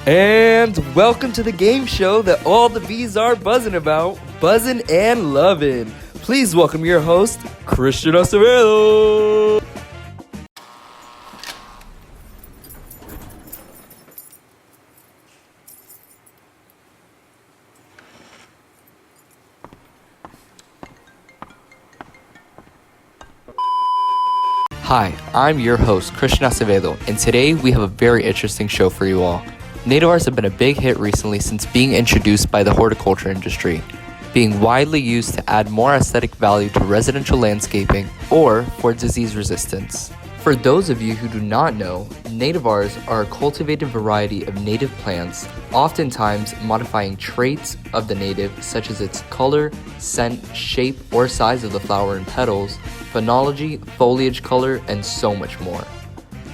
And welcome to the game show that all the bees are buzzing about, buzzing and loving. Please welcome your host, Christian Acevedo. Hi, I'm your host, Christian Acevedo, and today we have a very interesting show for you all. Nativars have been a big hit recently since being introduced by the horticulture industry, being widely used to add more aesthetic value to residential landscaping or for disease resistance. For those of you who do not know, nativars are a cultivated variety of native plants, oftentimes modifying traits of the native such as its color, scent, shape, or size of the flower and petals, phenology, foliage color, and so much more.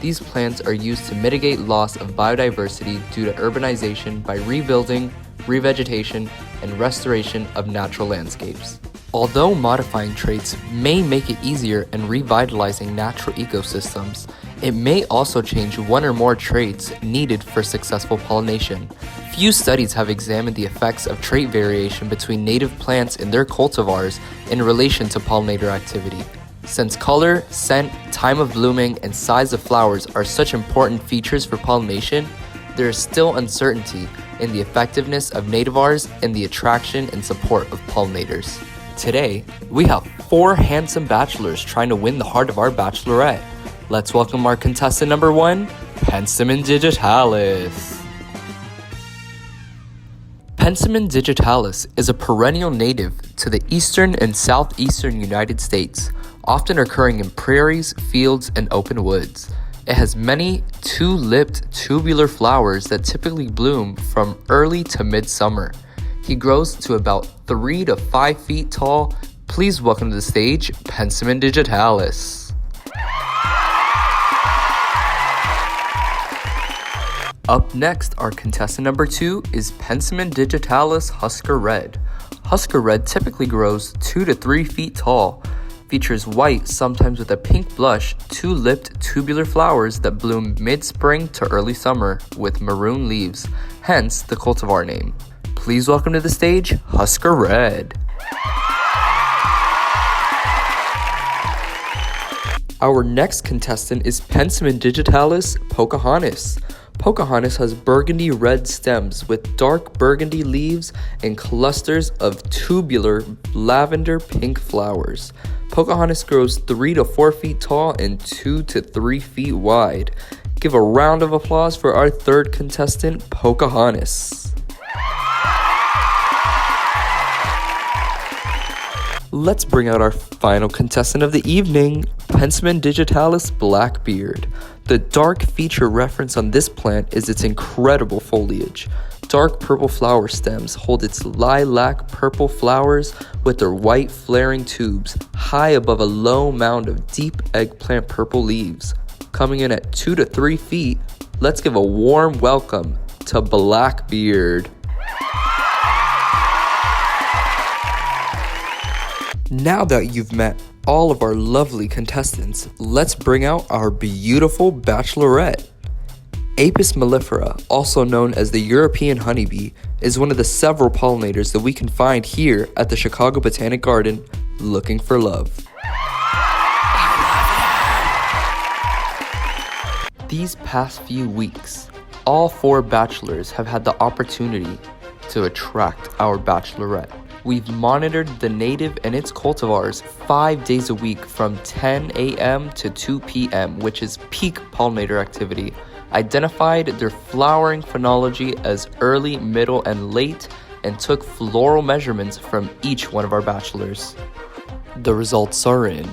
These plants are used to mitigate loss of biodiversity due to urbanization by rebuilding, revegetation, and restoration of natural landscapes. Although modifying traits may make it easier in revitalizing natural ecosystems, it may also change one or more traits needed for successful pollination. Few studies have examined the effects of trait variation between native plants and their cultivars in relation to pollinator activity. Since color, scent, time of blooming, and size of flowers are such important features for pollination, there is still uncertainty in the effectiveness of nativars and the attraction and support of pollinators. Today, we have 4 handsome bachelors trying to win the heart of our bachelorette. Let's welcome our contestant number 1, Penstemon digitalis. Penstemon digitalis is a perennial native to the eastern and southeastern United States, often occurring in prairies, fields, and open woods. It has many two-lipped tubular flowers that typically bloom from early to mid-summer. He grows to about 3 to 5 feet tall. Please welcome to the stage, Penstemon digitalis. Up next, our contestant number 2 is Penstemon digitalis Husker Red. Husker Red typically grows 2 to 3 feet tall, features white, sometimes with a pink blush, two-lipped tubular flowers that bloom mid-spring to early summer with maroon leaves, hence the cultivar name. Please welcome to the stage, Husker Red. Our next contestant is Penstemon digitalis Pocahontas. Pocahontas has burgundy red stems with dark burgundy leaves and clusters of tubular lavender pink flowers. Pocahontas grows 3 to 4 feet tall and 2 to 3 feet wide. Give a round of applause for our third contestant, Pocahontas. Let's bring out our final contestant of the evening, Penstemon digitalis Blackbeard. The dark feature reference on this plant is its incredible foliage. Dark purple flower stems hold its lilac purple flowers with their white flaring tubes high above a low mound of deep eggplant purple leaves. Coming in at 2 to 3 feet, let's give a warm welcome to Blackbeard. Now that you've met all of our lovely contestants, let's bring out our beautiful bachelorette. Apis mellifera, also known as the European honeybee, is one of the several pollinators that we can find here at the Chicago Botanic Garden looking for love. These past few weeks, all 4 bachelors have had the opportunity to attract our bachelorette. We've monitored the native and its cultivars 5 days a week from 10 a.m. to 2 p.m., which is peak pollinator activity, identified their flowering phenology as early, middle, and late, and took floral measurements from each one of our bachelors. The results are in.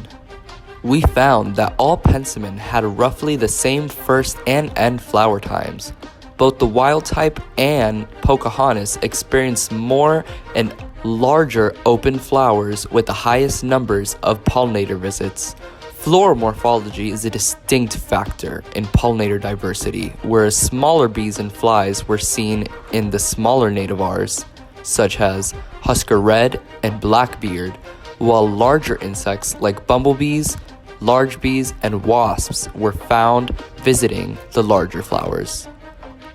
We found that all Penstemon had roughly the same first and end flower times. Both the wild type and Pocahontas experienced more and larger open flowers with the highest numbers of pollinator visits. Floral morphology is a distinct factor in pollinator diversity, whereas smaller bees and flies were seen in the smaller nativars, such as Husker Red and Blackbeard, while larger insects like bumblebees, large bees, and wasps were found visiting the larger flowers.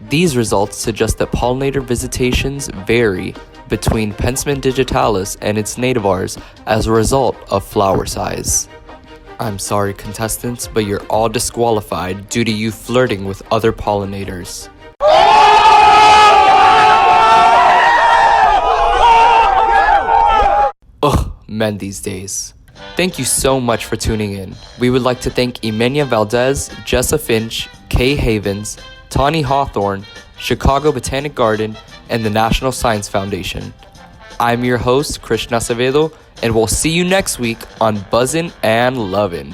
These results suggest that pollinator visitations vary between Penstemon digitalis and its nativars as a result of flower size. I'm sorry, contestants, but you're all disqualified due to you flirting with other pollinators. Ugh, men these days. Thank you so much for tuning in. We would like to thank Emenia Valdez, Jessa Finch, Kay Havens, Tawny Hawthorne, Chicago Botanic Garden, and the National Science Foundation. I'm your host, Christian Acevedo, and we'll see you next week on Buzzin' and Lovin'.